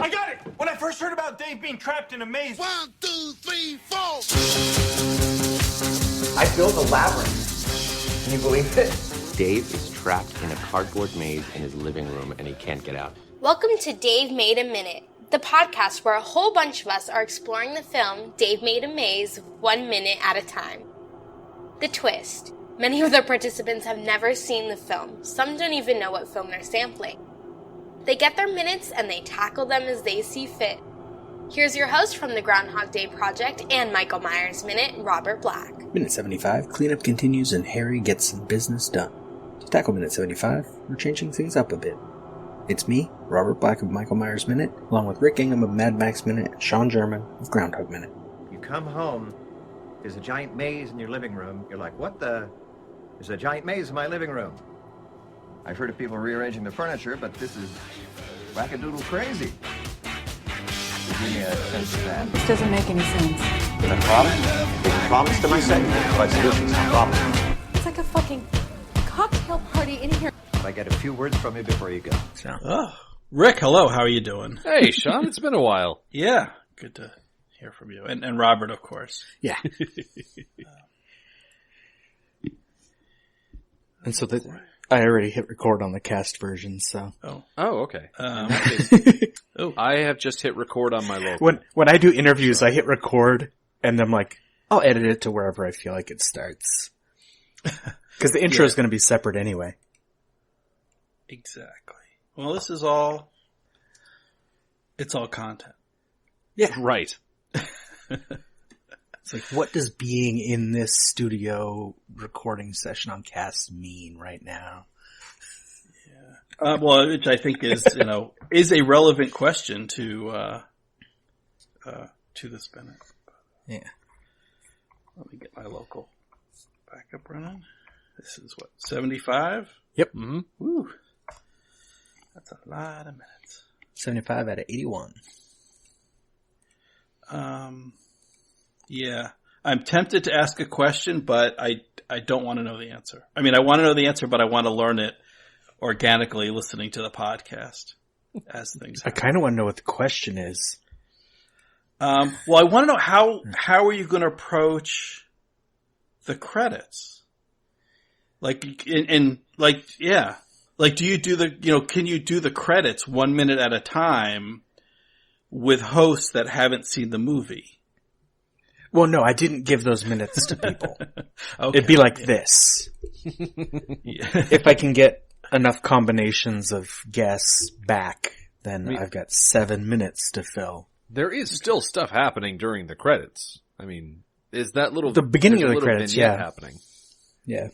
I got it! When I first heard about Dave being trapped in a maze... 1, 2, 3, 4! I built a labyrinth. Can you believe it? Dave is trapped in a cardboard maze in his living room and he can't get out. Welcome to Dave Made a Minute, the podcast where a whole bunch of us are exploring the film Dave Made a Maze 1 minute at a time. The twist. Many of the participants have never seen the film. Some don't even know what film they're sampling. They get their minutes and they tackle them as they see fit. Here's your host from the Groundhog Day Project and Michael Myers Minute, Robert Black. Minute 75, cleanup continues and Harry gets some business done. To tackle Minute 75, we're changing things up a bit. It's me, Robert Black of Michael Myers Minute, along with Rick Ingham of Mad Max Minute and Sean German of Groundhog Minute. You come home, there's a giant maze in your living room. You're like, what the? There's a giant maze in my living room. I've heard of people rearranging their furniture, but this is wackadoodle crazy. Give me a sense of that. This doesn't make any sense. The problem? The promise to my segment, but solutions to problem. It's like a fucking cocktail party in here. I get a few words from you before you go. Oh, Rick, hello. How are you doing? Hey, Sean. It's been a while. Yeah, good to hear from you. And Robert, of course. Yeah. And so I already hit record on the cast version, so. Oh, okay. Oh, I have just hit record on my local. When I do interviews, I hit record, and I'm like, I'll edit it to wherever I feel like it starts. Because the intro is going to be separate anyway. exactly. Well, this is it's all content. Yeah. Right. It's like, what does being in this studio recording session on cast mean right now? Yeah. Well, which I think is, is a relevant question to this minute. Yeah. Let me get my local backup running. This is what, 75? Yep. Mm-hmm. Woo. That's a lot of minutes. 75 out of 81. Yeah. I'm tempted to ask a question, but I don't want to know the answer. I mean, I want to know the answer, but I want to learn it organically listening to the podcast as things happen. I kind of want to know what the question is. Well, I want to know how are you going to approach the credits? Like, do you do can you do the credits 1 minute at a time with hosts that haven't seen the movie? Well, no, I didn't give those minutes to people. Okay. It'd be like this. Yeah. If I can get enough combinations of guests back, then I've got 7 minutes to fill. There is still stuff happening during the credits. I mean, is that little... The beginning of the little credits, vignette yeah. happening. Yeah.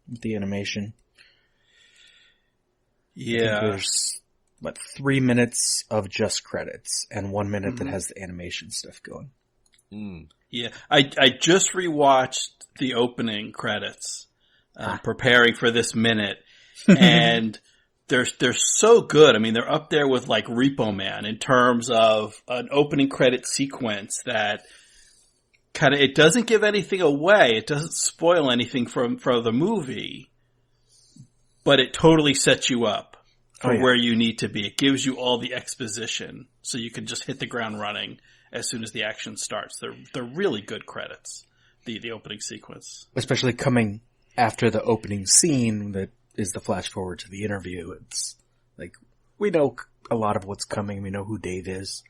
The animation. Yeah. There's, 3 minutes of just credits and 1 minute that has the animation stuff going. Mm. Yeah. I just rewatched the opening credits, preparing for this minute, and they're so good. I mean, they're up there with like Repo Man in terms of an opening credit sequence that kind of, it doesn't give anything away. It doesn't spoil anything from the movie, but it totally sets you up for where you need to be. It gives you all the exposition so you can just hit the ground running as soon as the action starts. They're really good credits, the opening sequence. Especially coming after the opening scene that is the flash forward to the interview. It's like, we know a lot of what's coming. We know who Dave is,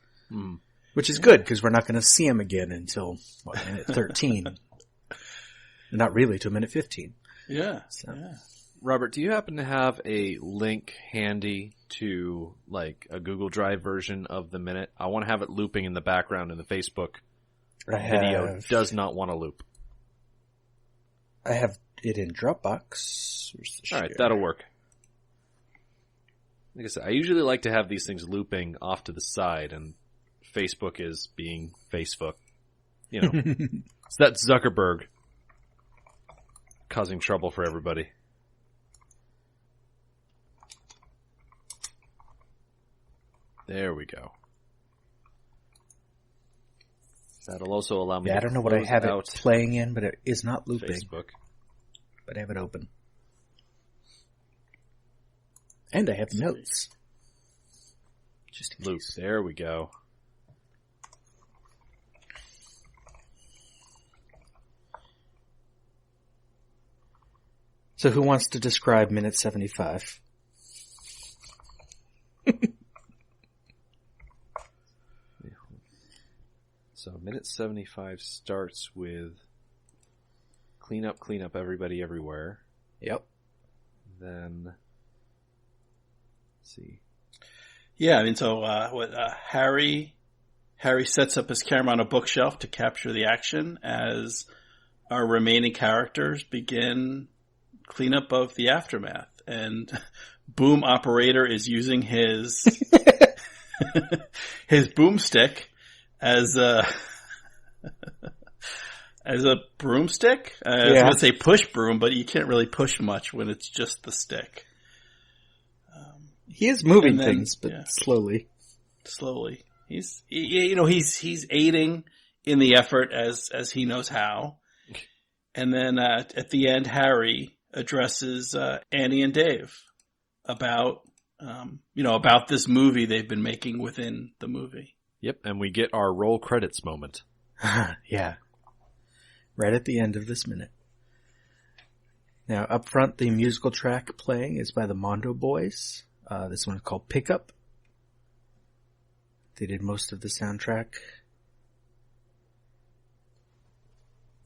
which is good because we're not going to see him again until minute 13. Not really till minute 15. Yeah. So. Yeah. Robert, do you happen to have a link handy to like a Google Drive version of the minute? I want to have it looping in the background in the Facebook video. Does not want to loop. I have it in Dropbox. All right, that'll work. Like I said, I usually like to have these things looping off to the side, and Facebook is being Facebook. It's that Zuckerberg causing trouble for everybody. There we go. That'll also allow me to I don't know what I have it out playing in, but it is not looping. Facebook. But I have it open. And I have notes. Just in Luke, case. there we go. So who wants to describe minute 75? So minute 75 starts with clean up, everybody, everywhere. Yep. Then, let's see. Yeah, I mean, so Harry sets up his camera on a bookshelf to capture the action as our remaining characters begin cleanup of the aftermath. And Boom Operator is using his his boomstick as a broomstick. I was going to say push broom, but you can't really push much when it's just the stick. He is moving things, but slowly. Slowly. He's aiding in the effort as he knows how. And then at the end, Harry addresses Annie and Dave about this movie they've been making within the movie. Yep, and we get our roll credits moment. Yeah. Right at the end of this minute. Now, up front, the musical track playing is by the Mondo Boys. This one is called Pickup. They did most of the soundtrack.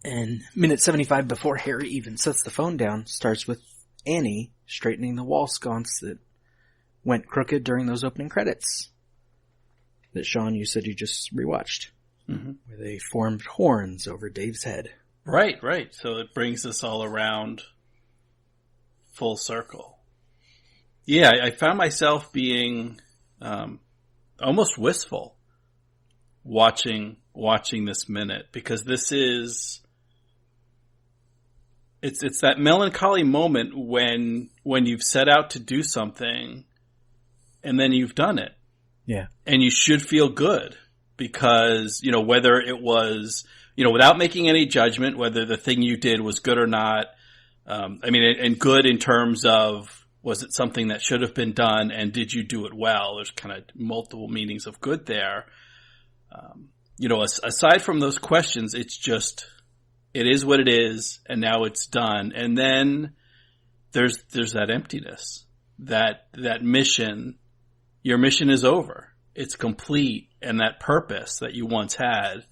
And minute 75, before Harry even sets the phone down, starts with Annie straightening the wall sconce that went crooked during those opening credits. That, Sean, you said you just rewatched. Mm-hmm. Where they formed horns over Dave's head. Right. So it brings us all around full circle. Yeah, I found myself being almost wistful watching this minute, because this is it's that melancholy moment when you've set out to do something and then you've done it. Yeah. And you should feel good because, whether it was, without making any judgment, whether the thing you did was good or not. And good in terms of, was it something that should have been done, and did you do it well? There's kind of multiple meanings of good there. Aside from those questions, it's just, it is what it is, and now it's done. And then there's that emptiness, that mission, your mission is over. It's complete, and that purpose that you once had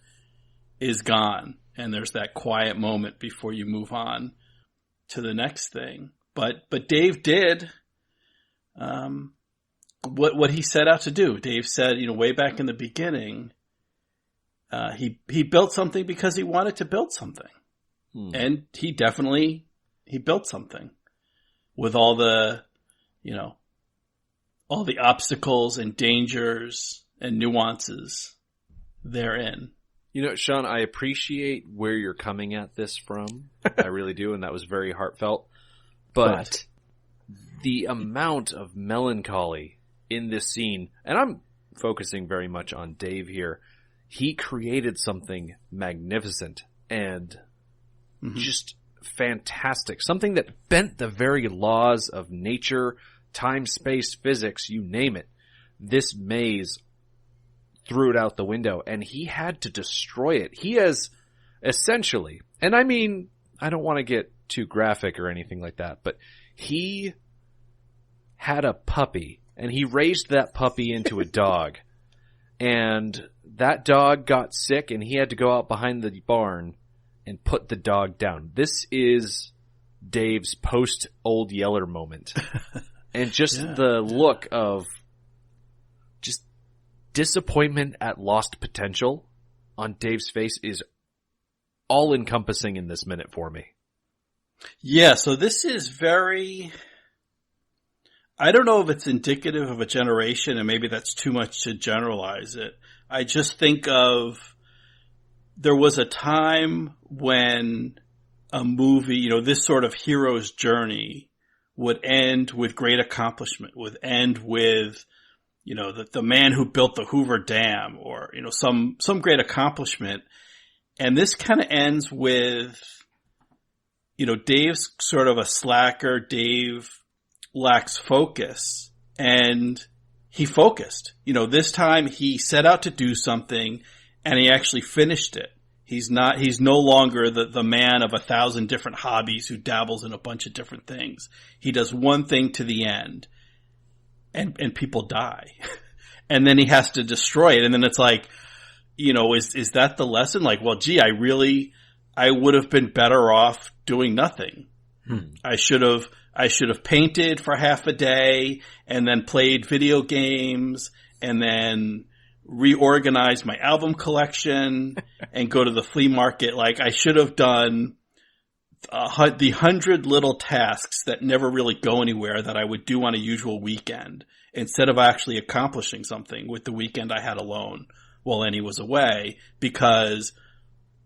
is gone. And there's that quiet moment before you move on to the next thing. But Dave did what he set out to do. Dave said, way back in the beginning, he built something because he wanted to build something. And he built something with all the obstacles and dangers and nuances therein. Sean, I appreciate where you're coming at this from. I really do, and that was very heartfelt. But the amount of melancholy in this scene, and I'm focusing very much on Dave here, he created something magnificent and just fantastic. Something that bent the very laws of nature, time, space, physics, you name it. This maze threw it out the window, and he had to destroy it. He has essentially, and I mean, I don't want to get too graphic or anything like that, but he had a puppy, and he raised that puppy into a dog, and that dog got sick, and he had to go out behind the barn and put the dog down. This is Dave's post Old Yeller moment. And just the look of just disappointment at lost potential on Dave's face is all encompassing in this minute for me. Yeah, so this is very, I don't know if it's indicative of a generation, and maybe that's too much to generalize it. I just think of, there was a time when a movie, this sort of hero's journey would end with great accomplishment, would end with, the man who built the Hoover Dam, or, some great accomplishment. And this kind of ends with, Dave's sort of a slacker. Dave lacks focus, and he focused. This time he set out to do something and he actually finished it. He's no longer the man of 1,000 different hobbies who dabbles in a bunch of different things. He does one thing to the end and people die. And then he has to destroy it. And then it's like, is that the lesson? Like, well, gee, I would have been better off doing nothing. I should have painted for half a day and then played video games and then reorganized my album collection and go to the flea market. Like, I should have done the 100 little tasks that never really go anywhere that I would do on a usual weekend, instead of actually accomplishing something with the weekend I had alone while Annie was away, because,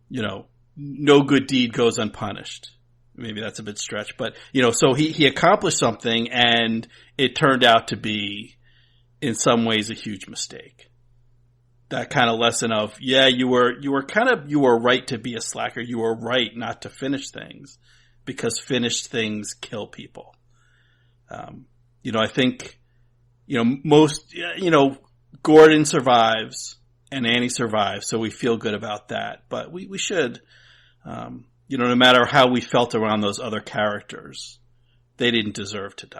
no good deed goes unpunished. Maybe that's a bit stretched, but, so he accomplished something and it turned out to be in some ways a huge mistake. That kind of lesson of, yeah, you were right to be a slacker. You were right not to finish things, because finished things kill people. I think, Gordon survives and Annie survives, so we feel good about that. But we should, no matter how we felt around those other characters, they didn't deserve to die.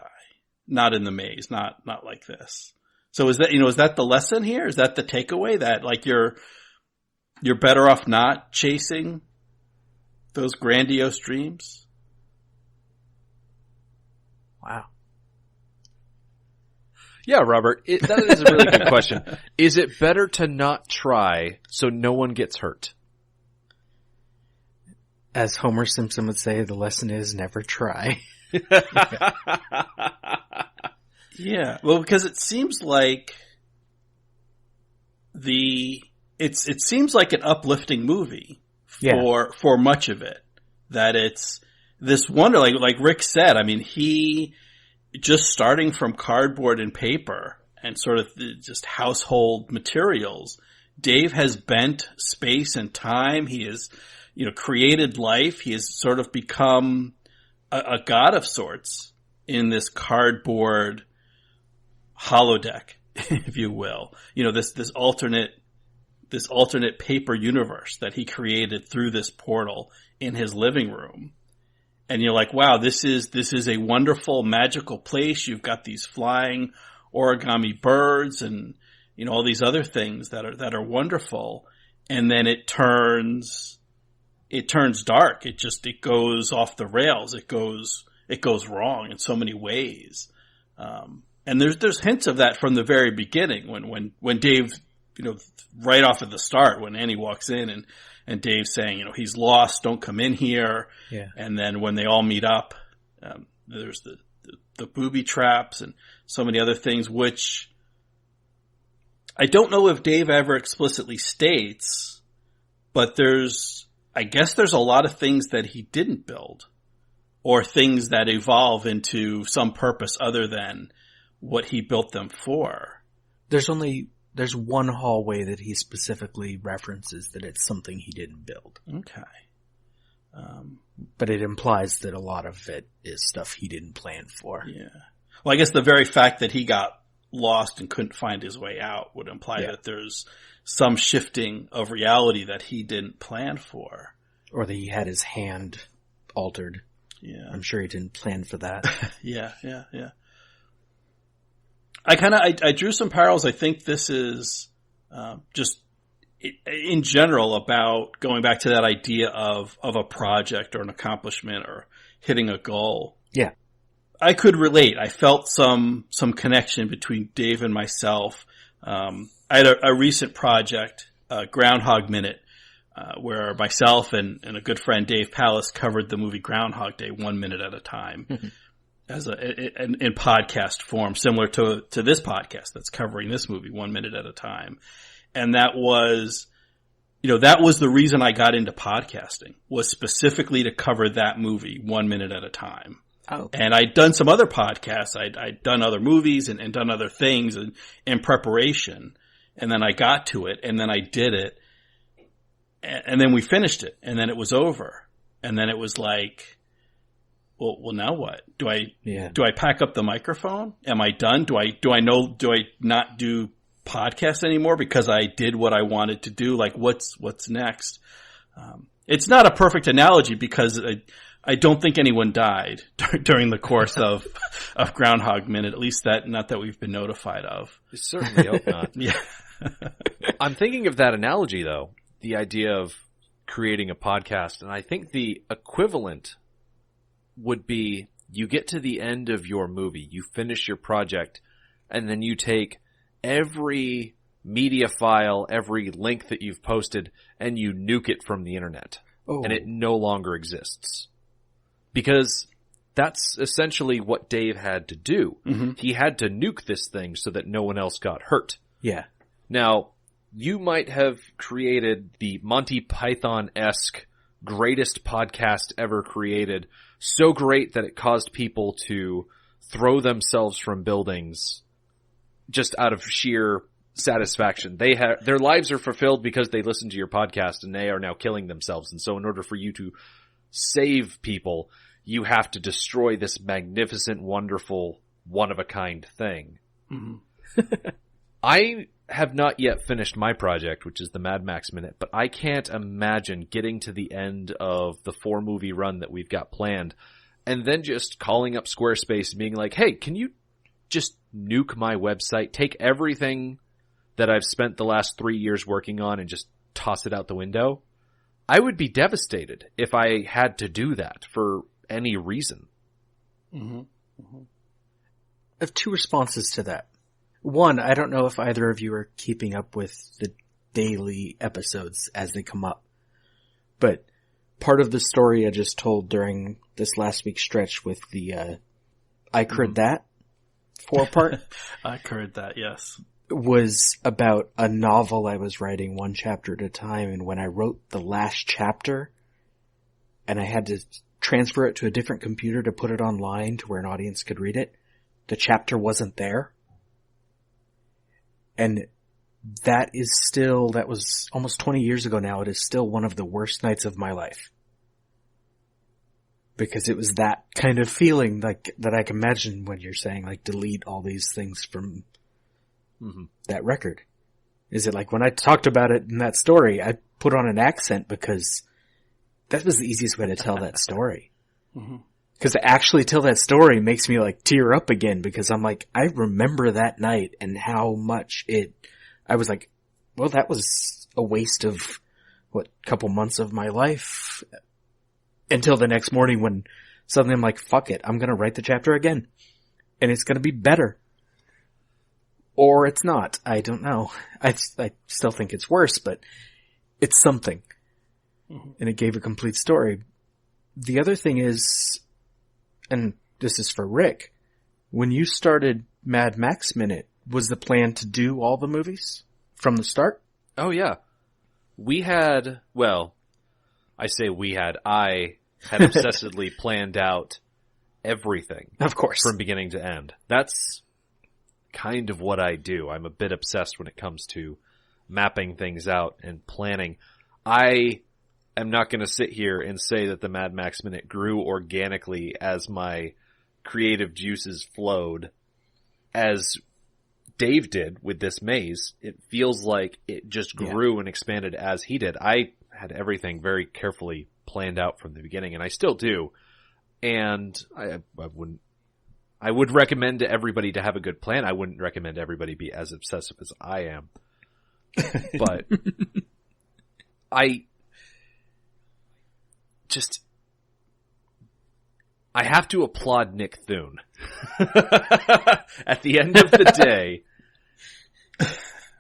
Not in the maze, not like this. So is that the lesson here? Is that the takeaway, that like you're better off not chasing those grandiose dreams? Wow. Yeah, Robert, that is a really good question. Is it better to not try so no one gets hurt? As Homer Simpson would say, the lesson is never try. Yeah, well, because it seems like it seems like an uplifting movie for much of it. That it's this wonder, like Rick said. I mean, he just starting from cardboard and paper and sort of just household materials. Dave has bent space and time. He has, created life. He has sort of become a god of sorts in this cardboard holodeck, if you will. This alternate paper universe that he created through this portal in his living room. And you're like, wow, this is a wonderful, magical place. You've got these flying origami birds and, all these other things that are wonderful. And then it turns dark. It goes off the rails. It goes wrong in so many ways. And there's hints of that from the very beginning when Dave, right off at the start, when Annie walks in and Dave's saying, he's lost, don't come in here. Yeah. And then when they all meet up, there's the booby traps and so many other things, which I don't know if Dave ever explicitly states, but I guess there's a lot of things that he didn't build, or things that evolve into some purpose other than what he built them for. There's one hallway that he specifically references that it's something he didn't build. Okay. But it implies that a lot of it is stuff he didn't plan for. Yeah. Well, I guess the very fact that he got lost and couldn't find his way out would imply that there's some shifting of reality that he didn't plan for. Or that he had his hand altered. Yeah. I'm sure he didn't plan for that. Yeah. I drew some parallels. I think this is just in general about going back to that idea of a project or an accomplishment or hitting a goal. Yeah. I could relate. I felt some connection between Dave and myself. I had a recent project, Groundhog Minute, where myself and a good friend Dave Pallas covered the movie Groundhog Day 1 minute at a time. As in podcast form, similar to this podcast that's covering this movie 1 minute at a time. And that was the reason I got into podcasting, was specifically to cover that movie 1 minute at a time. Oh. And I'd done some other podcasts. I'd done other movies and done other things in preparation. And then I got to it and then I did it. And then we finished it and then it was over. And then it was like, well, now what? Do I Yeah. pack up the microphone? Am I done? Do I not do podcasts anymore because I did what I wanted to do? Like, what's next? It's not a perfect analogy because I don't think anyone died during the course of Groundhog Minute, at least not that we've been notified of. I certainly hope not. Yeah. I'm thinking of that analogy, though, the idea of creating a podcast, and I think the equivalent would be you get to the end of your movie, you finish your project, and then you take every media file, every link that you've posted, and you nuke it from the internet. Oh. And it no longer exists. Because that's essentially what Dave had to do. Mm-hmm. He had to nuke this thing so that no one else got hurt. Yeah. Now, you might have created the Monty Python-esque greatest podcast ever created, so great that it caused people to throw themselves from buildings just out of sheer satisfaction. Their lives are fulfilled because they listen to your podcast, and they are now killing themselves. And so in order for you to save people, you have to destroy this magnificent, wonderful, one-of-a-kind thing. Mm-hmm. I have not yet finished my project, which is the Mad Max Minute, but I can't imagine getting to the end of the 4-movie run that we've got planned and then just calling up Squarespace and being like, hey, can you just nuke my website, take everything that I've spent the last 3 years working on and just toss it out the window? I would be devastated if I had to do that for any reason. Mm-hmm. Mm-hmm. I have 2 responses to that. One, I don't know if either of you are keeping up with the daily episodes as they come up, but part of the story I just told during this last week's stretch with the I Cred That 4-part I heard that, yes. was about a novel I was writing 1 chapter at a time, and when I wrote the last chapter and I had to transfer it to a different computer to put it online to where an audience could read it, the chapter wasn't there. And that was almost 20 years ago now. It is still one of the worst nights of my life. Because it was that kind of feeling like that I can imagine when you're saying like delete all these things from that record. Is it like when I talked about it in that story, I put on an accent because that was the easiest way to tell that story. Because to actually tell that story makes me like tear up again because I'm like, I remember that night and how much I was like, well, that was a waste of couple months of my life until the next morning when suddenly I'm like, fuck it. I'm going to write the chapter again and it's going to be better. Or it's not. I don't know. I still think it's worse, but it's something. And it gave a complete story. The other thing is, and this is for Rick, when you started Mad Max Minute, was the plan to do all the movies from the start? Oh, yeah. I had obsessively planned out everything. Of course. From beginning to end. That's kind of what I do. I'm a bit obsessed when it comes to mapping things out and planning. I am not going to sit here and say that the Mad Max Minute grew organically as my creative juices flowed, as Dave did with this maze. It feels like it just grew and expanded as he did. I had everything very carefully planned out from the beginning, and I still do. And I would recommend to everybody to have a good plan. I wouldn't recommend everybody be as obsessive as I am. But I have to applaud Nick Thune. At the end of the day,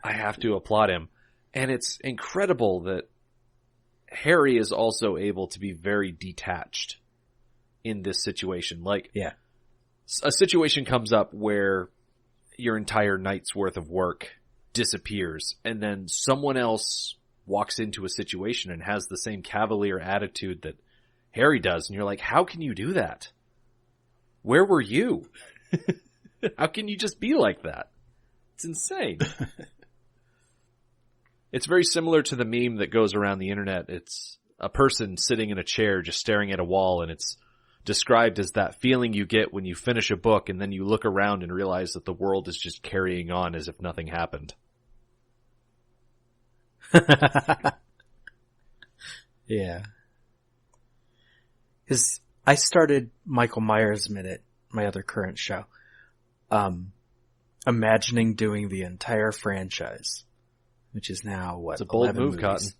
I have to applaud him. And it's incredible that Harry is also able to be very detached in this situation. Like, a situation comes up where your entire night's worth of work disappears, and then someone else walks into a situation and has the same cavalier attitude that Harry does, and you're like, how can you do that? Where were you? How can you just be like that? It's insane. It's very similar to the meme that goes around the internet. It's a person sitting in a chair just staring at a wall, and it's described as that feeling you get when you finish a book and then you look around and realize that the world is just carrying on as if nothing happened. Yeah. Because I started Michael Myers Minute, my other current show, imagining doing the entire franchise, which is now, what, It's a bold 11 move, movies.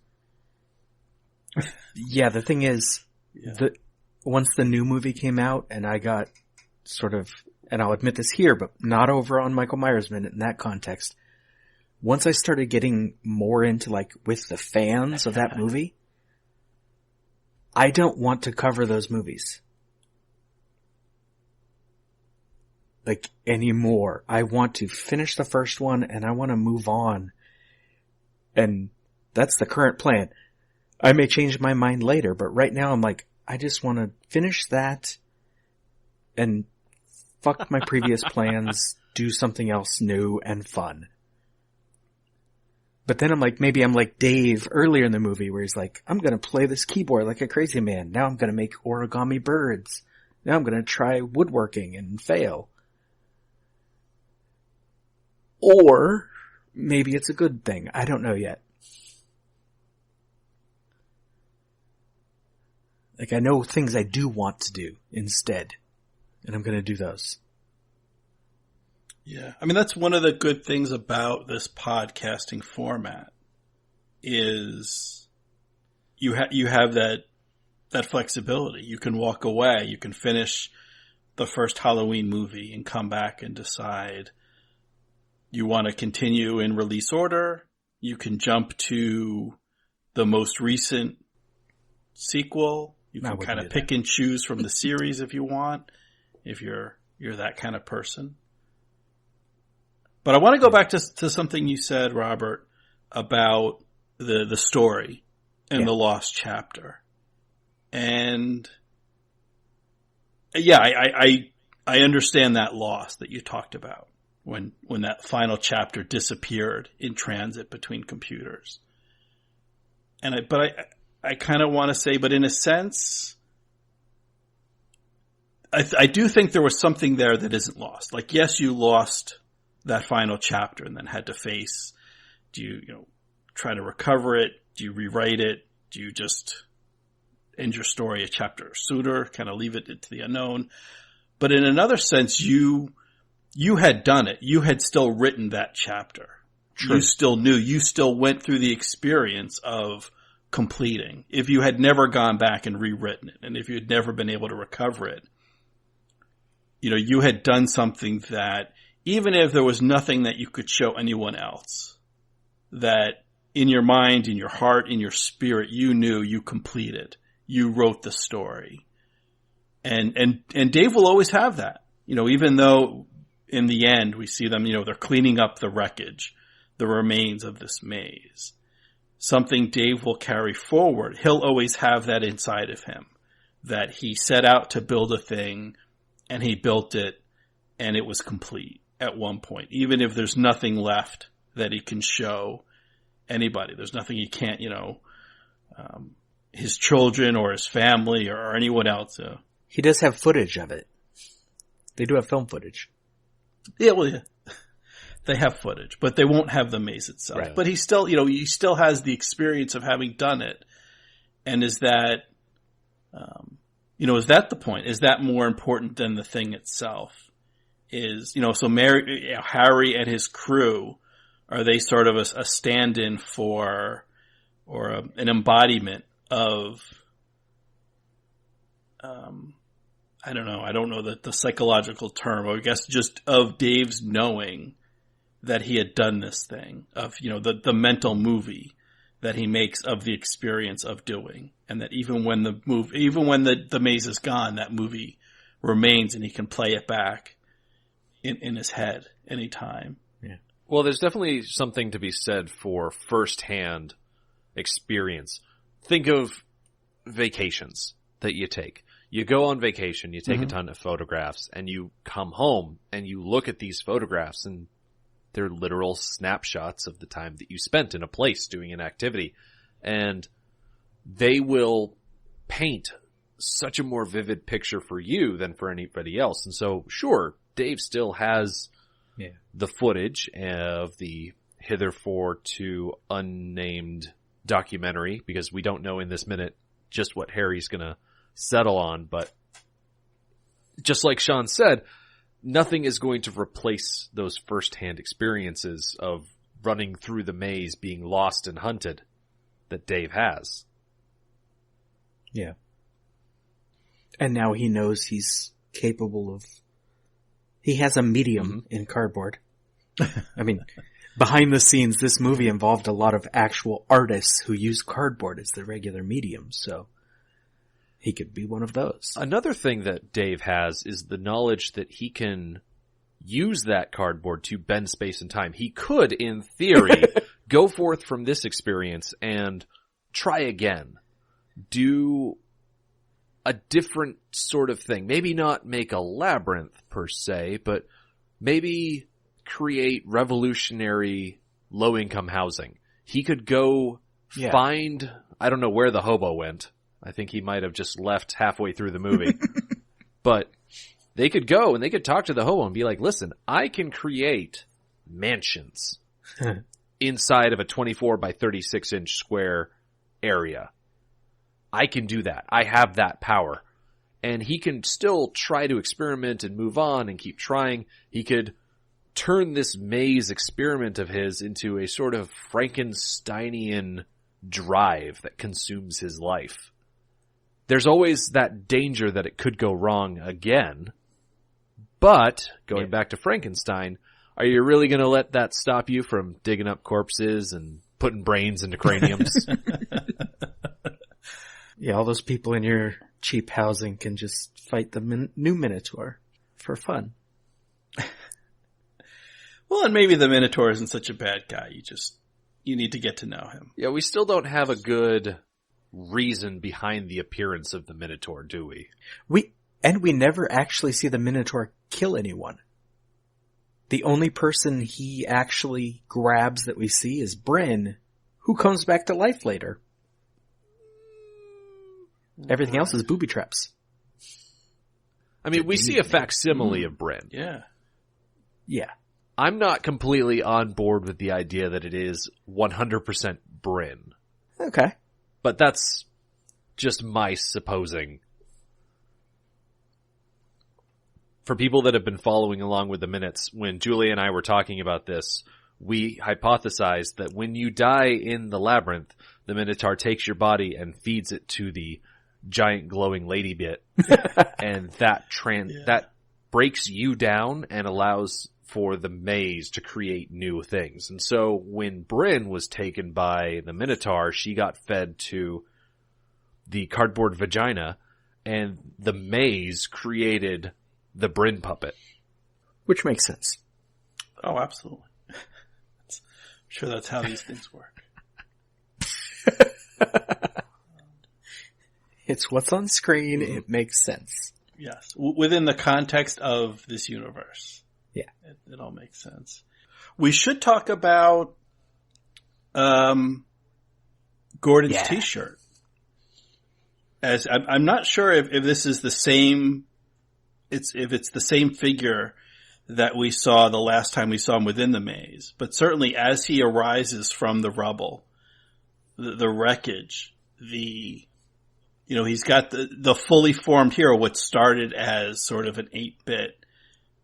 Cotton. Yeah, the thing is, once the new movie came out and I got sort of, and I'll admit this here, but not over on Michael Myers Minute in that context, once I started getting more into, like, with the fans of that movie, I don't want to cover those movies. Like, anymore. I want to finish the first one and I want to move on. And that's the current plan. I may change my mind later, but right now I'm like, I just want to finish that and fuck my previous plans, do something else new and fun. But then I'm like, maybe I'm like Dave earlier in the movie where he's like, I'm going to play this keyboard like a crazy man. Now I'm going to make origami birds. Now I'm going to try woodworking and fail. Or maybe it's a good thing. I don't know yet. Like, I know things I do want to do instead, and I'm going to do those. Yeah. I mean, that's one of the good things about this podcasting format is you have that flexibility. You can walk away. You can finish the first Halloween movie and come back and decide you want to continue in release order. You can jump to the most recent sequel. You can kind of pick and choose from the series if you want, if you're that kind of person. But I want to go back to something you said, Robert, about the story and the lost chapter. And yeah, I understand that loss that you talked about when that final chapter disappeared in transit between computers. And I kind of want to say, but in a sense, I do think there was something there that isn't lost. Like, yes, you lost that final chapter and then had to face, do you try to recover it? Do you rewrite it? Do you just end your story a chapter sooner, kind of leave it to the unknown? But in another sense, you had done it. You had still written that chapter. True. You still knew. You still went through the experience of completing. If you had never gone back and rewritten it, and if you had never been able to recover it, you had done something that, even if there was nothing that you could show anyone else, that in your mind, in your heart, in your spirit, you knew you completed. You wrote the story. And Dave will always have that. Even though in the end we see them, they're cleaning up the wreckage, the remains of this maze. Something Dave will carry forward. He'll always have that inside of him, that he set out to build a thing and he built it and it was complete at one point. Even if there's nothing left that he can show anybody, there's nothing he can't, his children or his family or anyone else. He does have footage of it. They do have film footage. Yeah, well, yeah. They have footage, but they won't have the maze itself. Right. But he still, he still has the experience of having done it. And is that, is that the point? Is that more important than the thing itself? So Harry and his crew, are they sort of a stand-in for, or an embodiment of, I don't know the psychological term, or I guess just of Dave's knowing that he had done this thing, of, the mental movie that he makes of the experience of doing. And that even when the maze is gone, that movie remains and he can play it back in his head anytime. Yeah. Well, there's definitely something to be said for firsthand experience. Think of vacations that you take. You go on vacation, you take a ton of photographs, and you come home and you look at these photographs, and they're literal snapshots of the time that you spent in a place doing an activity. And they will paint such a more vivid picture for you than for anybody else. And so, sure, Dave still has the footage of the hitherto to unnamed documentary, because we don't know in this minute just what Harry's going to settle on. But just like Sean said, nothing is going to replace those firsthand experiences of running through the maze, being lost and hunted that Dave has. Yeah. And now he knows he's capable of... He has a medium in cardboard. I mean, behind the scenes, this movie involved a lot of actual artists who use cardboard as their regular medium, so he could be one of those. Another thing that Dave has is the knowledge that he can use that cardboard to bend space and time. He could, in theory, go forth from this experience and try again. Do a different sort of thing. Maybe not make a labyrinth per se, but maybe create revolutionary low-income housing. He could go find... I don't know where the hobo went. I think he might have just left halfway through the movie. But they could go and they could talk to the hobo and be like, listen, I can create mansions inside of a 24 by 36 inch square area. I can do that. I have that power. And he can still try to experiment and move on and keep trying. He could turn this maze experiment of his into a sort of Frankensteinian drive that consumes his life. There's always that danger that it could go wrong again. But, going back to Frankenstein, are you really going to let that stop you from digging up corpses and putting brains into craniums? Yeah, all those people in your cheap housing can just fight the new Minotaur for fun. Well, and maybe the Minotaur isn't such a bad guy. You need to get to know him. Yeah, we still don't have a good reason behind the appearance of the Minotaur, do we? We never actually see the Minotaur kill anyone. The only person he actually grabs that we see is Bryn, who comes back to life later. Everything else is booby traps. I mean, we see a facsimile of Bryn. Yeah. Yeah. I'm not completely on board with the idea that it is 100% Bryn. Okay. But that's just my supposing. For people that have been following along with the minutes, when Julie and I were talking about this, we hypothesized that when you die in the labyrinth, the Minotaur takes your body and feeds it to the giant glowing lady bit. And that that breaks you down and allows for the maze to create new things. And so when Bryn was taken by the Minotaur, she got fed to the cardboard vagina, and the maze created the Bryn puppet. Which makes sense. Oh, absolutely. I'm sure that's how these things work. It's what's on screen. It makes sense. Yes. Within the context of this universe. Yeah. It all makes sense. We should talk about Gordon's t-shirt. As I'm not sure if this is the same, if it's the same figure that we saw the last time we saw him within the maze, but certainly as he arises from the rubble, the wreckage, he's got the fully formed hero, what started as sort of an 8-bit,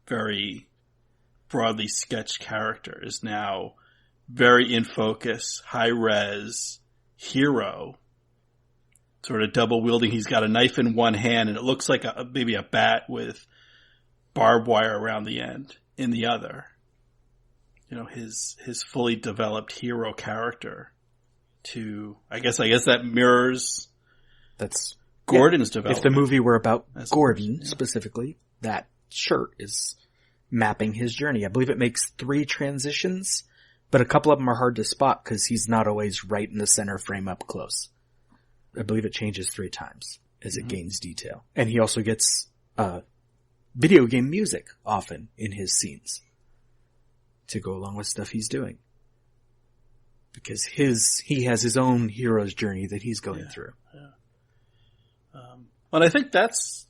very broadly sketched character, is now very in focus, high res hero, sort of double wielding. He's got a knife in one hand and it looks like maybe a bat with barbed wire around the end in the other. His fully developed hero character I guess that mirrors that's Gordon's development. If the movie were about Gordon specifically, that shirt is mapping his journey. I believe it makes 3 transitions, but a couple of them are hard to spot because he's not always right in the center frame up close. I believe it changes 3 times as it gains detail. And he also gets video game music often in his scenes to go along with stuff he's doing. Because he has his own hero's journey that he's going through. Yeah. Well, I think that's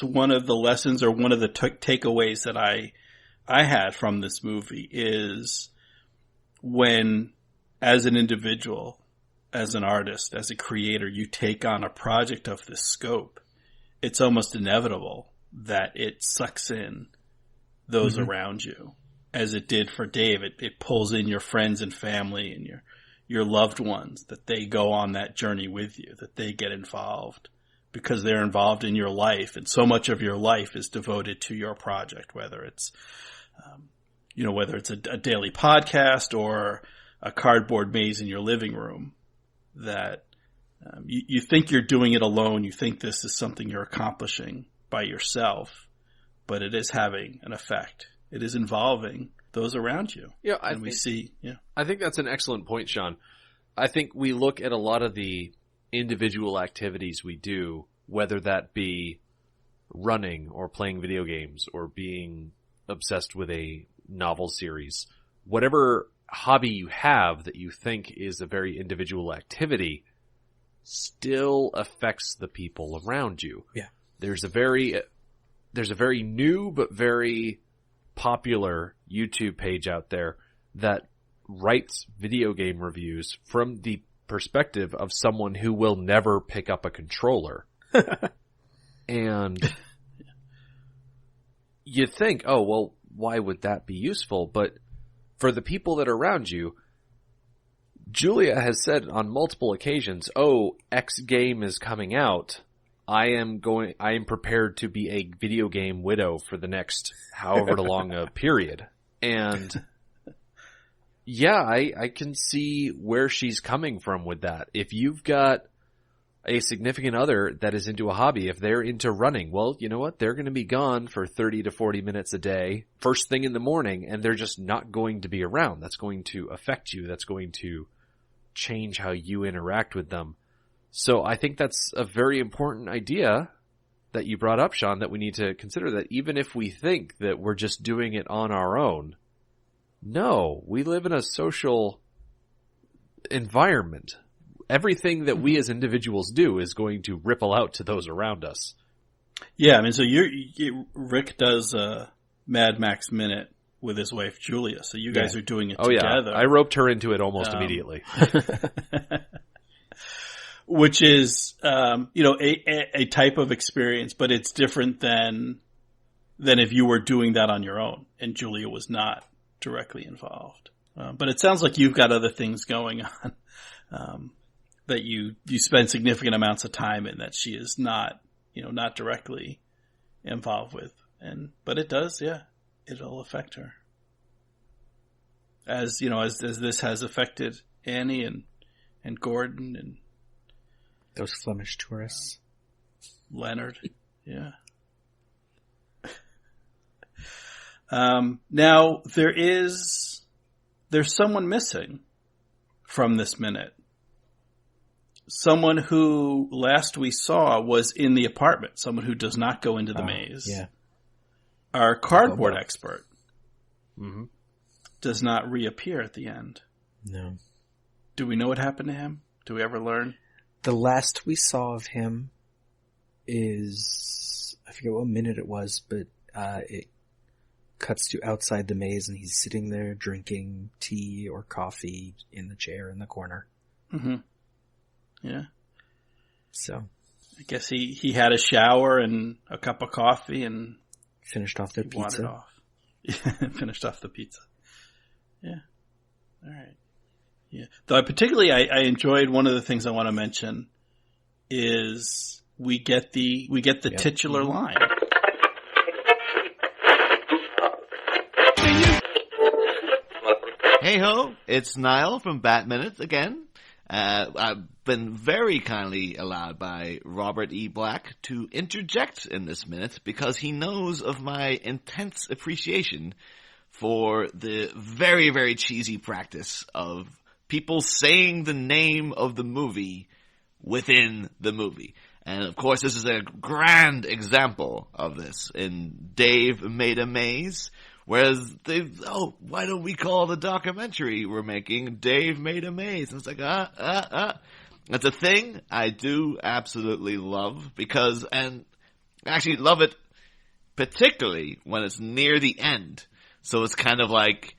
one of the lessons or one of the takeaways that I had from this movie is when, as an individual, as an artist, as a creator, you take on a project of this scope, it's almost inevitable that it sucks in those around you, as it did for Dave. It pulls in your friends and family and your loved ones, that they go on that journey with you, that they get involved because they're involved in your life. And so much of your life is devoted to your project, whether it's, whether it's a daily podcast or a cardboard maze in your living room, that you think you're doing it alone. You think this is something you're accomplishing by yourself, but it is having an effect. It is involving those around you. Yeah, I think that's an excellent point, Sean. I think we look at a lot of the individual activities we do, whether that be running or playing video games or being obsessed with a novel series, whatever hobby you have that you think is a very individual activity still affects the people around you. Yeah. There's a very new but very popular YouTube page out there that writes video game reviews from the perspective of someone who will never pick up a controller. And you think, oh, well, why would that be useful? But for the people that are around you, Julia has said on multiple occasions, oh, X game is coming out. I am prepared to be a video game widow for the next however long a period. And yeah, I can see where she's coming from with that. If you've got a significant other that is into a hobby, if they're into running, well, you know what? They're going to be gone for 30 to 40 minutes a day, first thing in the morning, and they're just not going to be around. That's going to affect you. That's going to change how you interact with them. So I think that's a very important idea that you brought up, Sean, that we need to consider, that even if we think that we're just doing it on our own, no, we live in a social environment. Everything that we as individuals do is going to ripple out to those around us. Yeah, I mean, so Rick does a Mad Max Minute with his wife Julia, so you guys are doing it together. Yeah. I roped her into it almost immediately. Which is, a type of experience, but it's different than if you were doing that on your own and Julia was not directly involved. But it sounds like you've got other things going on, that you spend significant amounts of time in that she is not directly involved with. But it does, yeah, it'll affect her. As this has affected Annie and Gordon and those Flemish tourists. Leonard, yeah. Now there's someone missing from this minute. Someone who last we saw was in the apartment. Someone who does not go into the maze. Yeah. Our cardboard expert does not reappear at the end. No. Do we know what happened to him? Do we ever learn? The last we saw of him is, I forget what minute it was, but it cuts to outside the maze and he's sitting there drinking tea or coffee in the chair in the corner. Mm-hmm. Yeah. So. I guess he had a shower and a cup of coffee and finished off their pizza. Wandered off. Finished off the pizza. Yeah. All right. Yeah. Though I enjoyed one of the things I want to mention is we get the titular line. Hey ho, it's Niall from Bat Minute again. I've been very kindly allowed by Robert E. Black to interject in this minute because he knows of my intense appreciation for the very, very cheesy practice of people saying the name of the movie within the movie. And of course, this is a grand example of this in Dave Made a Maze. Whereas why don't we call the documentary we're making Dave Made a Maze? And it's like, It's a thing I do absolutely love because, and actually love it particularly when it's near the end. So it's kind of like,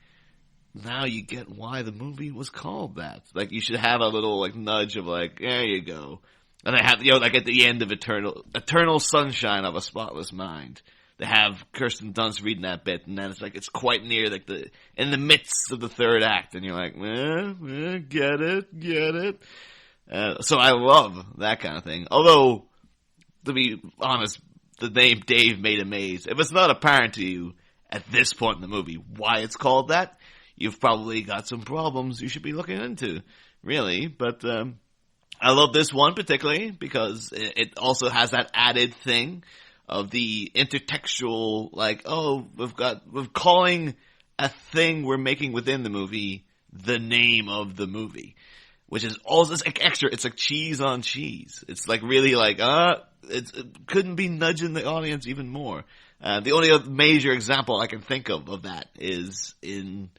now you get why the movie was called that. Like, you should have a little, like, nudge of, like, there you go. And they have, like, at the end of Eternal Sunshine of a Spotless Mind, they have Kirsten Dunst reading that bit, and then it's like, it's quite near, like, in the midst of the third act, and you're like, get it. So I love that kind of thing. Although, to be honest, the name Dave Made a Maze, if it's not apparent to you at this point in the movie why it's called that, you've probably got some problems you should be looking into, really. But I love this one particularly because it also has that added thing of the intertextual, like, oh, we're calling a thing we're making within the movie the name of the movie, which is also it's like extra. It's like cheese on cheese. It's like really like, it couldn't be nudging the audience even more. The only other major example I can think of that is in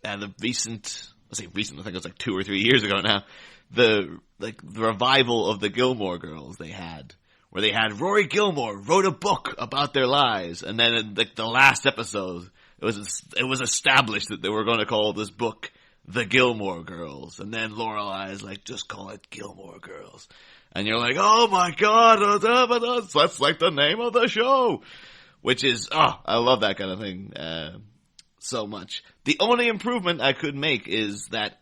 the recent, I think it was like 2 or 3 years ago now, the revival of the Gilmore Girls they had, where they had Rory Gilmore wrote a book about their lives, and then in the last episode, it was established that they were going to call this book The Gilmore Girls, and then Lorelai's like, just call it Gilmore Girls, and you're like, oh my god, that's like the name of the show, which is, I love that kind of thing so much. The only improvement I could make is that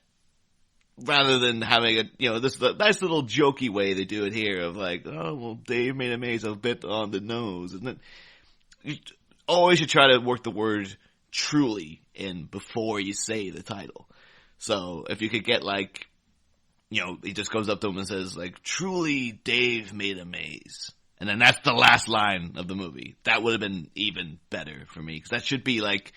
rather than having this nice little jokey way they do it here of like, oh, well, Dave Made a Maze a bit on the nose, and then you always should try to work the word truly in before you say the title. So if you could get like, he just goes up to him and says like, truly Dave made a maze. And then that's the last line of the movie. That would have been even better for me. Cause that should be like,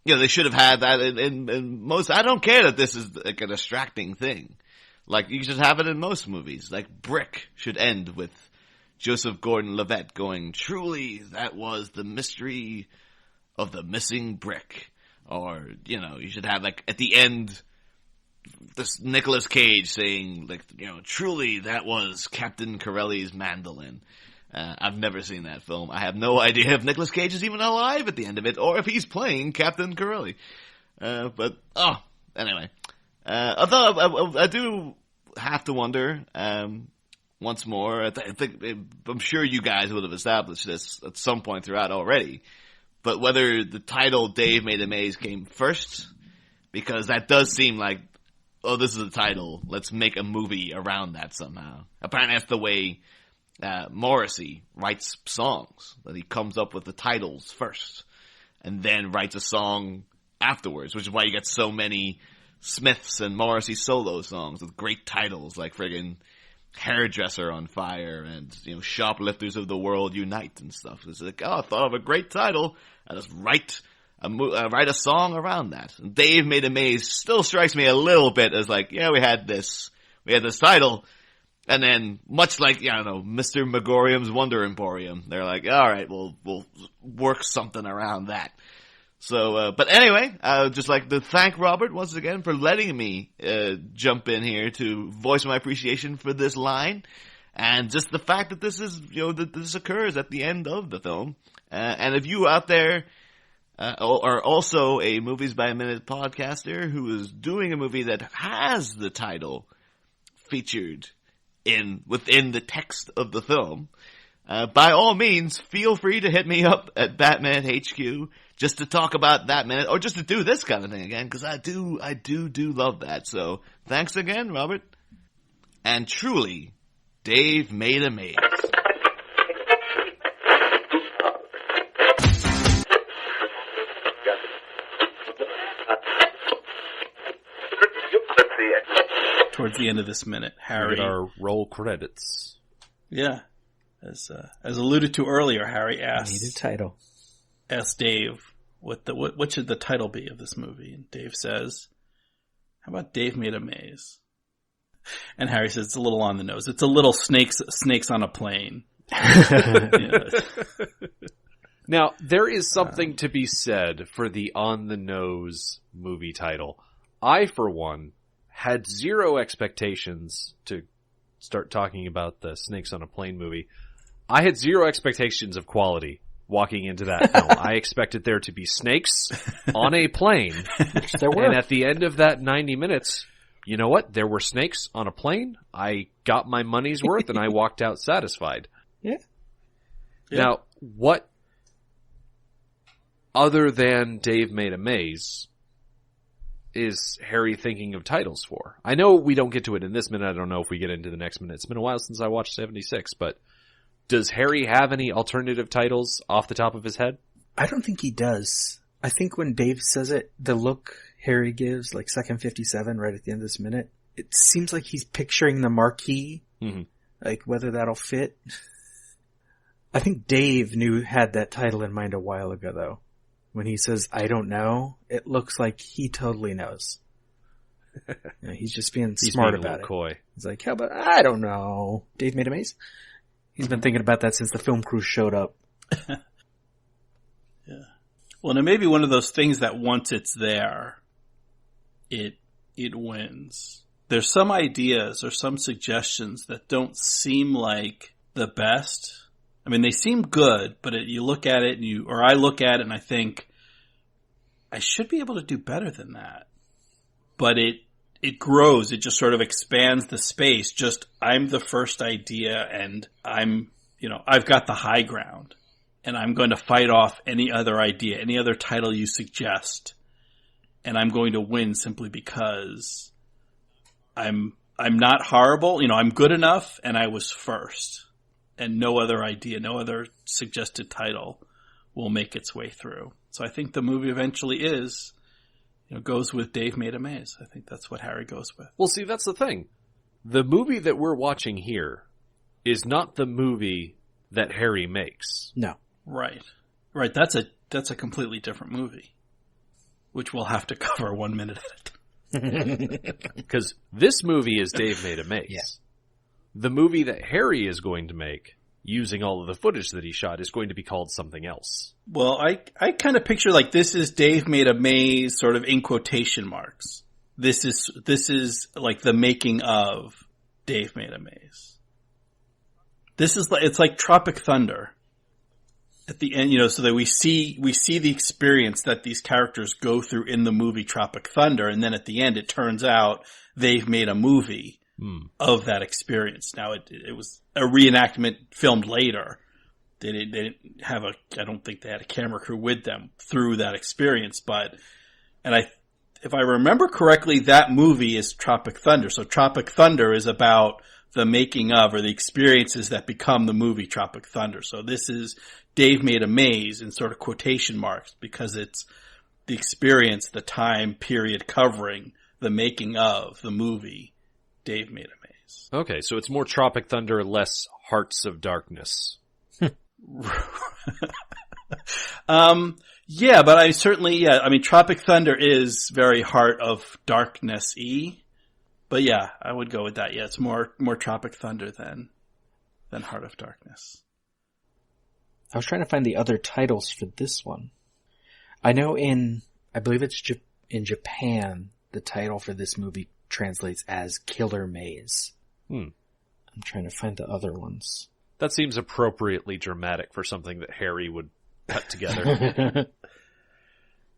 they should have had that in most, I don't care that this is like a distracting thing. Like, you should have it in most movies. Like, Brick should end with Joseph Gordon-Levitt going, truly, that was the mystery of the missing brick. Or, you should have, like, at the end, this Nicolas Cage saying, like, truly, that was Captain Corelli's mandolin. I've never seen that film. I have no idea if Nicolas Cage is even alive at the end of it, or if he's playing Captain Corelli. Anyway. Although I do have to wonder, once more, I'm sure you guys would have established this at some point throughout already, but whether the title Dave Made a Maze came first, because that does seem like, oh, this is the title, let's make a movie around that somehow. Apparently that's the way Morrissey writes songs, that he comes up with the titles first and then writes a song afterwards, which is why you get so many Smiths and Morrissey solo songs with great titles like friggin' Hairdresser on Fire and Shoplifters of the World Unite and stuff. It's like, I thought of a great title, I just write a song around that. And Dave Made a Maze still strikes me a little bit as like, yeah, we had this title. And then, much like, Mr. Megorium's Wonder Emporium, they're like, all right, we'll work something around that. So, but anyway, I would just like to thank Robert once again for letting me jump in here to voice my appreciation for this line, and just the fact that this is, that this occurs at the end of the film. And if you out there are also a Movies by a Minute podcaster who is doing a movie that has the title featured within the text of the film, by all means, feel free to hit me up at Batman HQ just to talk about that minute, or just to do this kind of thing again, because I do love that. So thanks again, Robert. And truly, Dave Made a Maze. Towards the end of this minute, Harry, get our roll credits. Yeah, as alluded to earlier, Harry asks, need a title. Asks Dave what should the title be of this movie, and Dave says, "How about Dave Made a Maze?" And Harry says, "It's a little on the nose. It's a little snakes on a plane." Now, there is something to be said for the on the nose movie title. I, for one, had zero expectations to start talking about the Snakes on a Plane movie. I had zero expectations of quality walking into that film. I expected there to be snakes on a plane. Which there were. And at the end of that 90 minutes, you know what? There were snakes on a plane. I got my money's worth and I walked out satisfied. Yeah. Now, what other than Dave Made a Maze is Harry thinking of titles for? I know we don't get to it in this minute. I don't know if we get into the next minute. It's been a while since I watched 76, but does Harry have any alternative titles off the top of his head? I don't think he does. I think when Dave says it, the look Harry gives, like second 57 right at the end of this minute, it seems like he's picturing the marquee, like whether that'll fit. I think Dave had that title in mind a while ago, though. When he says, I don't know, it looks like he totally knows. He's just being smart about it. Coy. He's like, how about, I don't know. Dave Made a Maze? He's been thinking about that since the film crew showed up. Yeah. Well, and it may be one of those things that once it's there, it wins. There's some ideas or some suggestions that don't seem like the best. I mean, they seem good, but you look at it or I look at it and I think, I should be able to do better than that. But it grows. It just sort of expands the space. Just, I'm the first idea and I've got the high ground and I'm going to fight off any other idea, any other title you suggest. And I'm going to win simply because I'm not horrible. I'm good enough and I was first. And no other idea, no other suggested title will make its way through. So I think the movie eventually goes with Dave Made a Maze. I think that's what Harry goes with. Well, see, that's the thing. The movie that we're watching here is not the movie that Harry makes. No. Right. That's a completely different movie, which we'll have to cover 1 minute at a time. Because this movie is Dave Made a Maze. Yeah. The movie that Harry is going to make, using all of the footage that he shot, is going to be called something else. Well, I kind of picture like this is Dave Made a Maze sort of in quotation marks. This is like the making of Dave Made a Maze. It's like Tropic Thunder at the end, so that we see the experience that these characters go through in the movie Tropic Thunder. And then at the end, it turns out they've made a movie of that experience. Now it was a reenactment filmed later. They didn't have I don't think they had a camera crew with them through that experience, if I remember correctly, that movie is Tropic Thunder. So Tropic Thunder is about the making of or the experiences that become the movie Tropic Thunder. So this is Dave Made a Maze in sort of quotation marks because it's the experience, the time period covering the making of the movie Dave Made a Maze. Okay, so it's more Tropic Thunder, less Hearts of Darkness. Yeah, but I mean, Tropic Thunder is very Heart of Darkness-y. But yeah, I would go with that. Yeah, it's more Tropic Thunder than Heart of Darkness. I was trying to find the other titles for this one. I know I believe it's in Japan, the title for this movie translates as Killer Maze. I'm trying to find the other ones. That seems appropriately dramatic for something that Harry would put together.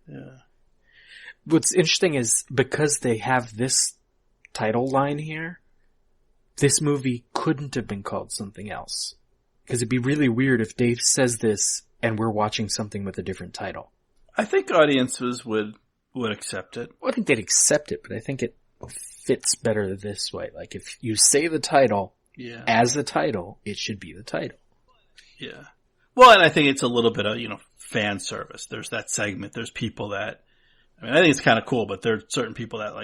Yeah. What's interesting is because they have this title line here, this movie couldn't have been called something else. Because it'd be really weird if Dave says this and we're watching something with a different title. I think audiences would accept it. Well, I think they'd accept it, but I think it fits better this way. Like if you say the title as the title, it should be the title. Yeah. Well, and I think it's a little bit of, fan service. There's that segment. There's people that, I think it's kind of cool, but there are certain people that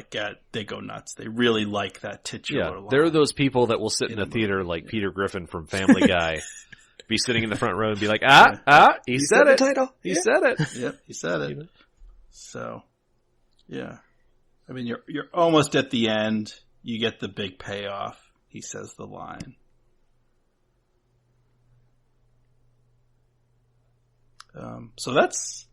they go nuts. They really like that titular line. There are those people that will sit in a theater like Peter Griffin from Family Guy, be sitting in the front row and be like, he said it. Title. He said it. Yep, he said it. So, yeah. I mean, you're almost at the end. You get the big payoff. He says the line. So that's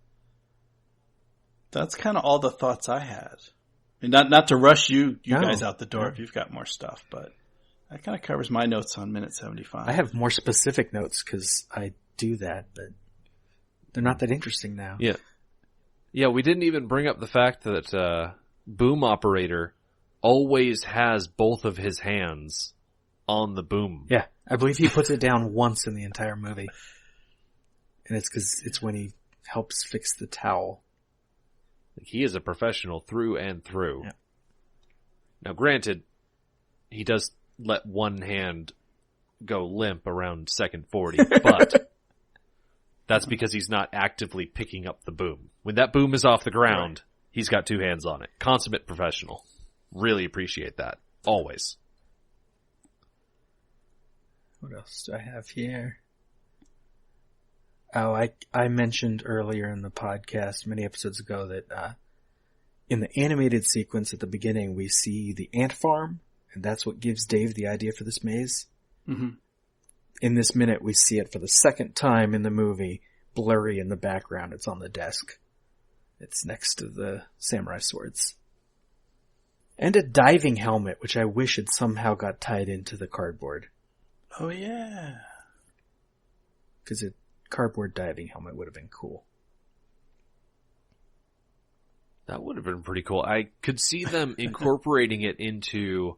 kind of all the thoughts I had. I mean, not to rush you guys out the door if you've got more stuff, but That kind of covers my notes on minute 75. I have more specific notes because I do that, but they're not that interesting now. Yeah. Yeah, we didn't even bring up the fact that boom operator always has both of his hands on the boom. Yeah, I believe he puts it down once in the entire movie. And it's because it's when he helps fix the towel. Like, he is a professional through and through. Yeah. Now, granted, he does let one hand go limp around second 40, but that's because he's not actively picking up the boom. When that boom is off the ground, he's got two hands on it. Consummate professional. Really appreciate that. Always. What else do I have here? Oh, I mentioned earlier in the podcast, many episodes ago, that in the animated sequence at the beginning, we see the ant farm, and that's what gives Dave the idea for this maze. Mm-hmm. In this minute, we see it for the second time in the movie, blurry in the background. It's on the desk. It's next to the samurai swords. And a diving helmet, which I wish had somehow got tied into the cardboard. Oh, yeah. Because a cardboard diving helmet would have been cool. That would have been pretty cool. I could see them incorporating it into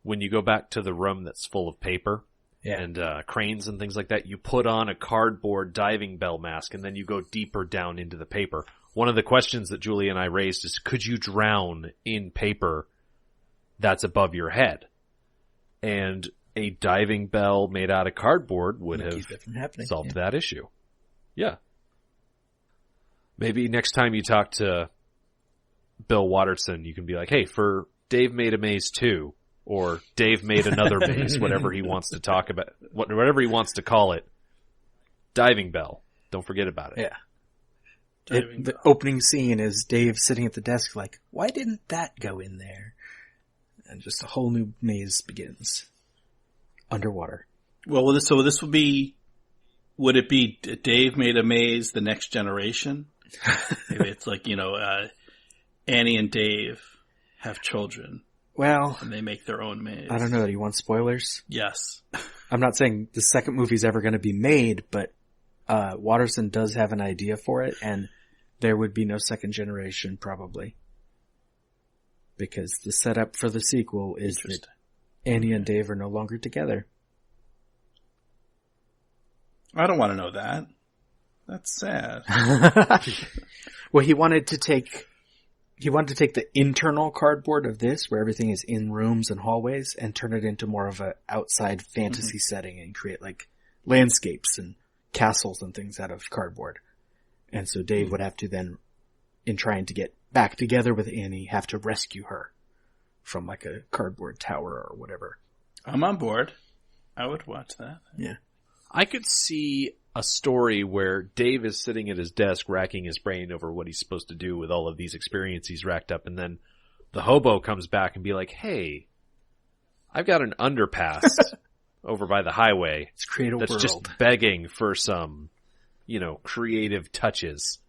when you go back to the room that's full of paper and cranes and things like that. You put on a cardboard diving bell mask and then you go deeper down into the paper. One of the questions that Julie and I raised is, could you drown in paper that's above your head? And a diving bell made out of cardboard would have solved that issue. Yeah. Maybe next time you talk to Bill Watterson, you can be like, hey, for Dave Made a Maze 2, or Dave Made Another Maze, whatever he wants to talk about, whatever he wants to call it, diving bell. Don't forget about it. Yeah. The opening scene is Dave sitting at the desk like, why didn't that go in there? And just a whole new maze begins. Underwater. Well, so this would it be Dave Made a Maze, the next generation? Maybe it's like, Annie and Dave have children. Well, and they make their own maze. I don't know. Do you want spoilers? Yes. I'm not saying the second movie's ever going to be made, but Watterson does have an idea for it, and there would be no second generation probably. Because the setup for the sequel is that Annie and Dave are no longer together. I don't want to know that. That's sad. Well, he wanted to take the internal cardboard of this, where everything is in rooms and hallways, and turn it into more of a outside fantasy setting and create like landscapes and castles and things out of cardboard. And so Dave would have to then, in trying to get back together with Annie, have to rescue her from like a cardboard tower or whatever. I'm on board. I would watch that. Yeah. I could see a story where Dave is sitting at his desk racking his brain over what he's supposed to do with all of these experiences he's racked up, and then the hobo comes back and be like, hey, I've got an underpass over by the highway that's just begging for some, creative touches.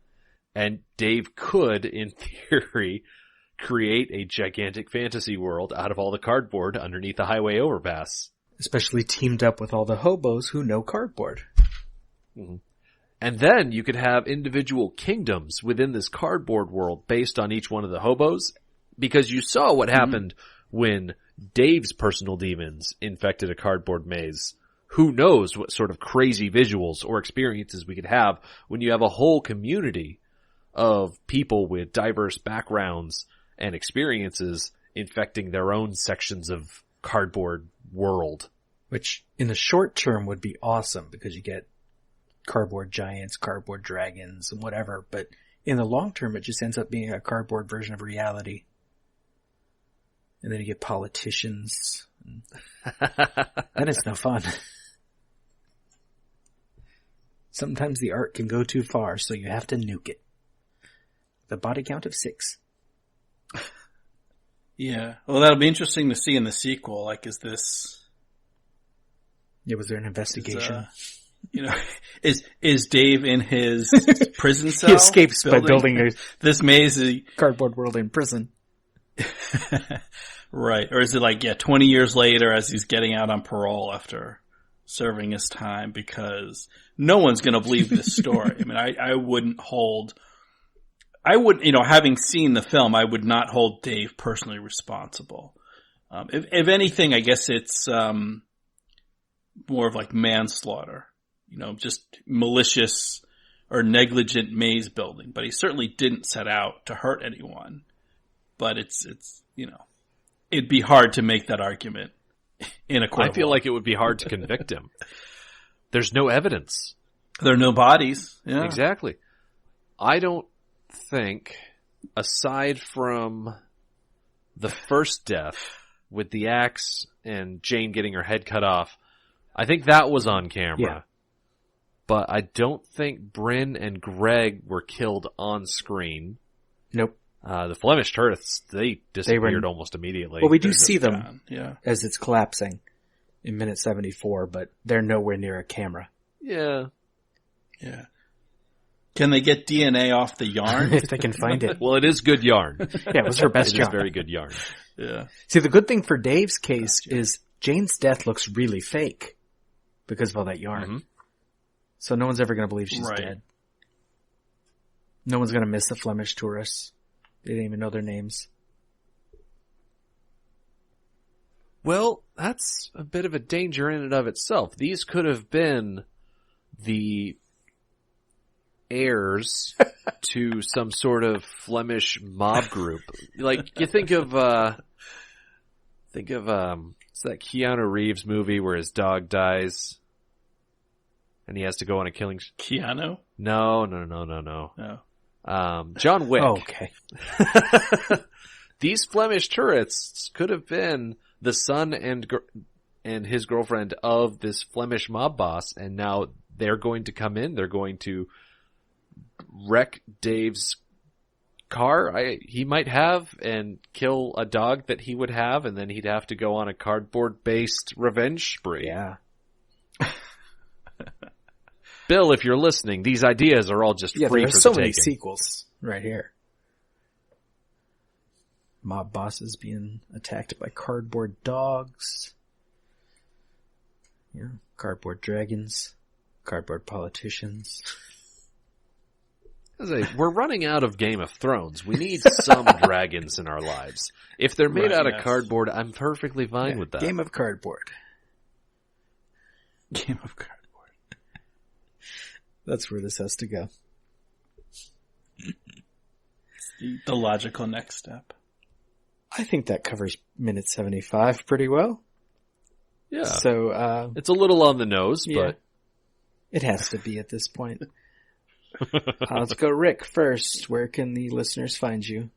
And Dave could, in theory, create a gigantic fantasy world out of all the cardboard underneath the highway overpass. Especially teamed up with all the hobos who know cardboard. Mm-hmm. And then you could have individual kingdoms within this cardboard world based on each one of the hobos, because you saw what happened when Dave's personal demons infected a cardboard maze. Who knows what sort of crazy visuals or experiences we could have when you have a whole community of people with diverse backgrounds and experiences infecting their own sections of cardboard world. Which, in the short term, would be awesome, because you get cardboard giants, cardboard dragons, and whatever, but in the long term, it just ends up being a cardboard version of reality. And then you get politicians. Then it's no fun. Sometimes the art can go too far, so you have to nuke it. The body count of 6. Yeah. Well, that'll be interesting to see in the sequel. Like, is this... Yeah, was there an investigation? Is Dave in his prison cell? He escapes by building this maze. Cardboard world in prison. Right. Or is it like, 20 years later as he's getting out on parole after serving his time? Because no one's going to believe this story. I mean, I wouldn't hold... having seen the film, I would not hold Dave personally responsible. If anything, I guess it's more of like manslaughter. Just malicious or negligent maze building. But he certainly didn't set out to hurt anyone. But it's it'd be hard to make that argument in a court. I feel like it would be hard to convict him. There's no evidence. There are no bodies. Yeah. Exactly. I don't think, aside from the first death with the axe and Jane getting her head cut off, I think that was on camera. Yeah. But I don't think Bryn and Greg were killed on screen. Nope. The Flemish turrets, they disappeared almost immediately. Well, we do see them Yeah. as it's collapsing in minute 74, but they're nowhere near a camera. Yeah. Yeah. Can they get DNA off the yarn? If they can find it. Well, it is good yarn. Yeah, it was her best It yarn. is very good yarn. Yeah. See, the good thing for Dave's case is Jane's death looks really fake because of all that yarn. Mm-hmm. So no one's ever going to believe she's Right. dead. No one's going to miss the Flemish tourists. They didn't even know their names. Well, that's a bit of a danger in and of itself. These could have been the heirs to some sort of Flemish mob group. Like, you think of it's that Keanu Reeves movie where his dog dies and he has to go on a killing... Keanu? No. No. John Wick. Oh, okay. These Flemish turrets could have been the son and his girlfriend of this Flemish mob boss, and now they're going to come in. They're going to wreck Dave's car he might have and kill a dog that he would have, and then he'd have to go on a cardboard-based revenge spree. Yeah. Bill, if you're listening, these ideas are all just free there are for so the many taking. sequels right here. Mob bosses being attacked by cardboard dogs. Yeah, cardboard dragons. Cardboard politicians. We're running out of Game of Thrones. We need some dragons in our lives. If they're made out of cardboard, I'm perfectly fine with that. Game of cardboard. Game of cardboard. That's where this has to go. The logical next step. I think that covers minute 75 pretty well. Yeah. So, it's a little on the nose, but it has to be at this point. Let's go Rick first. Where can the listeners find you?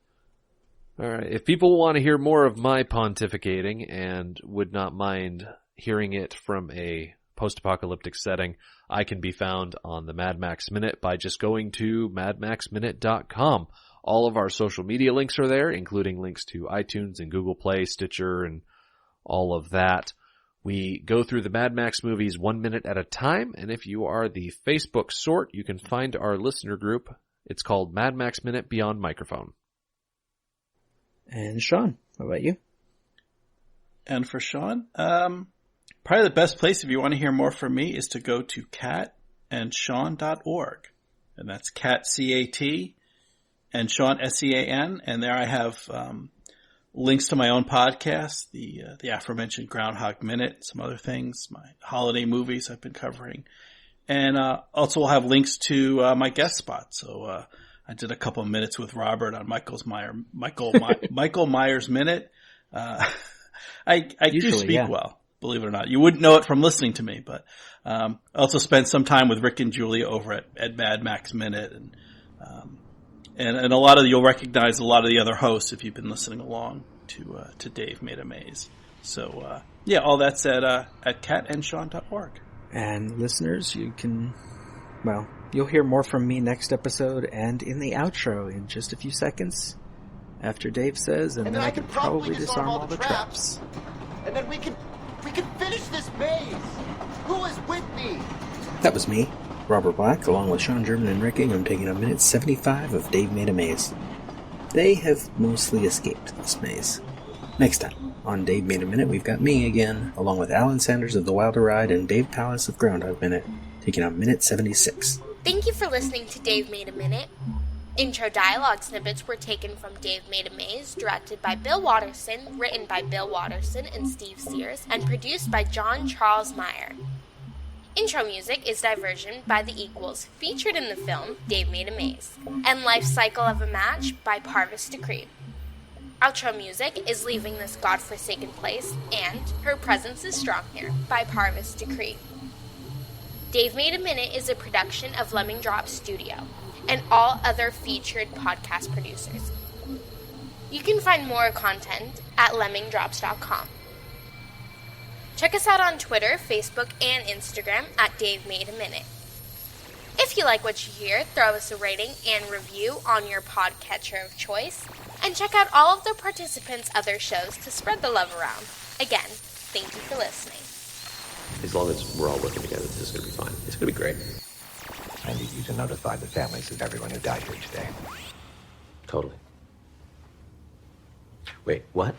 All right. If people want to hear more of my pontificating and would not mind hearing it from a post-apocalyptic setting, I can be found on the Mad Max Minute by just going to madmaxminute.com. All of our social media links are there, including links to iTunes and Google Play, Stitcher, and all of that. We go through the Mad Max movies 1 minute at a time, and if you are the Facebook sort, you can find our listener group. It's called Mad Max Minute Beyond Microphone. And Sean, how about you? And for Sean, probably the best place if you want to hear more from me is to go to catandshawn.org. And that's Cat, C-A-T, and Sean, S-E-A-N. And there I have links to my own podcast, the aforementioned Groundhog Minute, some other things, my holiday movies I've been covering. And also we'll have links to my guest spot. So I did a couple of minutes with Robert on Michael Myers Minute. I do speak well, believe it or not. You wouldn't know it from listening to me, but I also spent some time with Rick and Julia over at Mad Max Minute, and a lot of you'll recognize a lot of the other hosts if you've been listening along to Dave Made a Maze. So all that's at catandshawn.org. And listeners, you can, you'll hear more from me next episode and in the outro in just a few seconds after Dave says, and then I can probably disarm all the traps. And then we can finish this maze. Who is with me? That was me, Robert Black, along with Sean German and Rick Ingham, taking up minute 75 of Dave Made a Maze. They have mostly escaped this maze. Next time, on Dave Made a Minute, we've got me again, along with Alan Sanders of The Wilder Ride and Dave Palace of Groundhog Minute, taking on Minute 76. Thank you for listening to Dave Made a Minute. Intro dialogue snippets were taken from Dave Made a Maze, directed by Bill Watterson, written by Bill Watterson and Steve Sears, and produced by John Charles Meyer. Intro music is Diversion by The Equals, featured in the film Dave Made a Maze, and Life Cycle of a Match by Parvis Decree. Outro music is Leaving This Godforsaken Place and Her Presence is Strong Here by Parvis Decree. Dave Made a Minute is a production of Lemming Drop Studio and all other featured podcast producers. You can find more content at lemmingdrops.com. Check us out on Twitter, Facebook, and Instagram at Dave Made a Minute. If you like what you hear, throw us a rating and review on your podcatcher of choice, and check out all of the participants' other shows to spread the love around. Again, thank you for listening. As long as we're all working together, this is going to be fine. It's going to be great. I need you to notify the families of everyone who died here today. Totally. Wait, what?